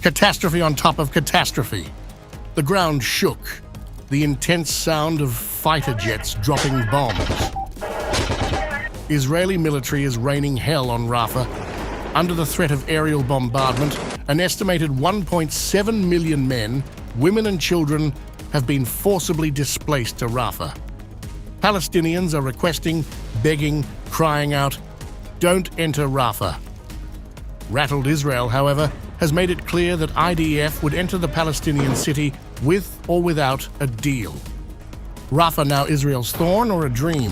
Catastrophe on top of catastrophe. The ground shook. The intense sound of fighter jets dropping bombs. Israeli military is raining hell on Rafah. Under the threat of aerial bombardment, an estimated 1.7 million men, women and children have been forcibly displaced to Rafah. Palestinians are requesting, begging, crying out, "Don't enter Rafah." Rattled Israel, however, has made it clear that IDF would enter the Palestinian city with or without a deal. Rafah now Israel's thorn or a dream?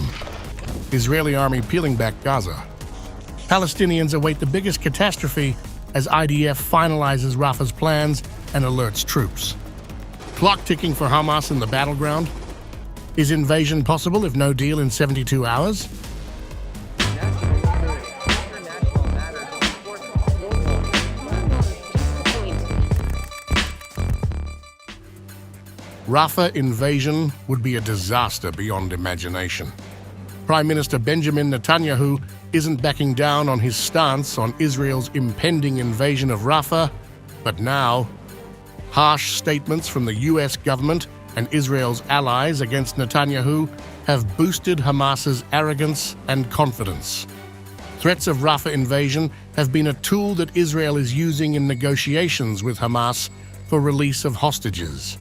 Israeli army peeling back Gaza. Palestinians await the biggest catastrophe as IDF finalizes Rafah's plans and alerts troops. Clock ticking for Hamas in the battleground? Is invasion possible if no deal in 72 hours? Rafah invasion would be a disaster beyond imagination. Prime Minister Benjamin Netanyahu isn't backing down on his stance on Israel's impending invasion of Rafah, but now, harsh statements from the US government and Israel's allies against Netanyahu have boosted Hamas's arrogance and confidence. Threats of Rafah invasion have been a tool that Israel is using in negotiations with Hamas for release of hostages.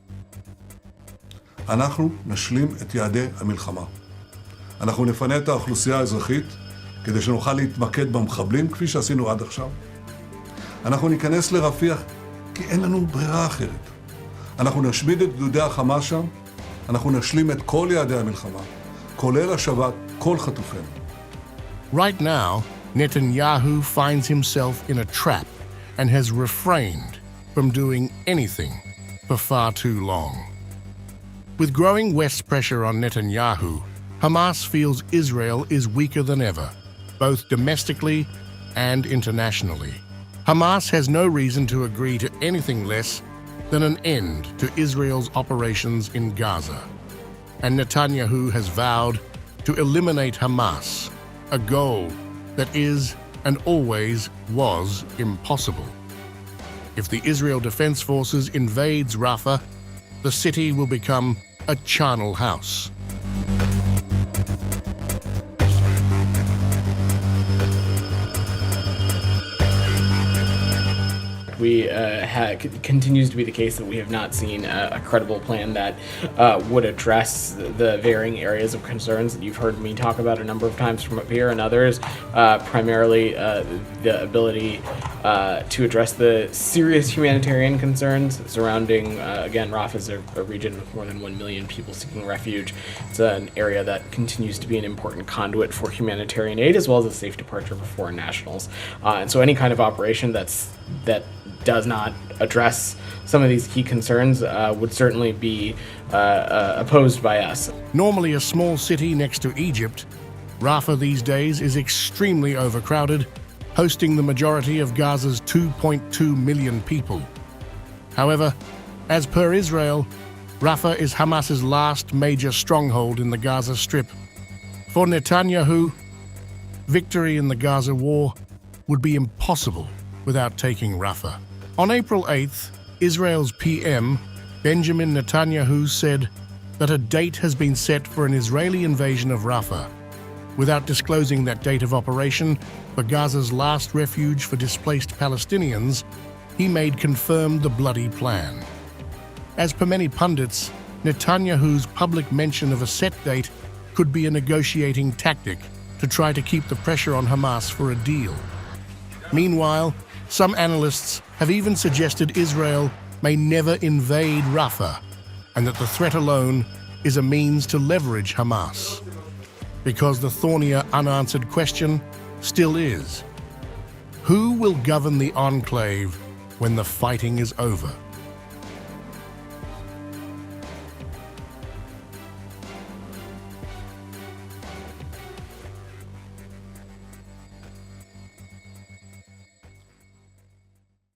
אנחנו נשלים את יעדי המלחמה. אנחנו נפנה את האוכלוסייה האזרחית כדי שנוכל להתמקד במחבלים כפי שעשינו עד עכשיו. אנחנו ניכנס לרפיח כי אין לנו ברירה אחרת. אנחנו נשמיד את גדודי החמאס שם, אנחנו נשלים את כל יעדי המלחמה, כולל השבת כל חטופינו. Right now, Netanyahu finds himself in a trap and has refrained from doing anything for far too long. With growing West pressure on Netanyahu, Hamas feels Israel is weaker than ever, both domestically and internationally. Hamas has no reason to agree to anything less than an end to Israel's operations in Gaza. And Netanyahu has vowed to eliminate Hamas, a goal that is and always was impossible. If the Israel Defense Forces invades Rafah, the city will become a charnel house. Continues to be the case that we have not seen a credible plan that would address the varying areas of concerns that you've heard me talk about a number of times from up here and others, primarily the ability to address the serious humanitarian concerns surrounding, again, Rafah is a region with more than 1 million people seeking refuge. It's an area that continues to be an important conduit for humanitarian aid as well as a safe departure for foreign nationals. And so any kind of operation that does not address some of these key concerns would certainly be opposed by us. Normally a small city next to Egypt, Rafah these days is extremely overcrowded, hosting the majority of Gaza's 2.2 million people. However, as per Israel, Rafah is Hamas's last major stronghold in the Gaza Strip. For Netanyahu, victory in the Gaza war would be impossible without taking Rafah. On April 8th, Israel's PM, Benjamin Netanyahu, said that a date has been set for an Israeli invasion of Rafah. Without disclosing that date of operation for Gaza's last refuge for displaced Palestinians, he made confirmed the bloody plan. As per many pundits, Netanyahu's public mention of a set date could be a negotiating tactic to try to keep the pressure on Hamas for a deal. Meanwhile, some analysts have even suggested Israel may never invade Rafah and that the threat alone is a means to leverage Hamas. Because the thornier unanswered question still is, who will govern the enclave when the fighting is over?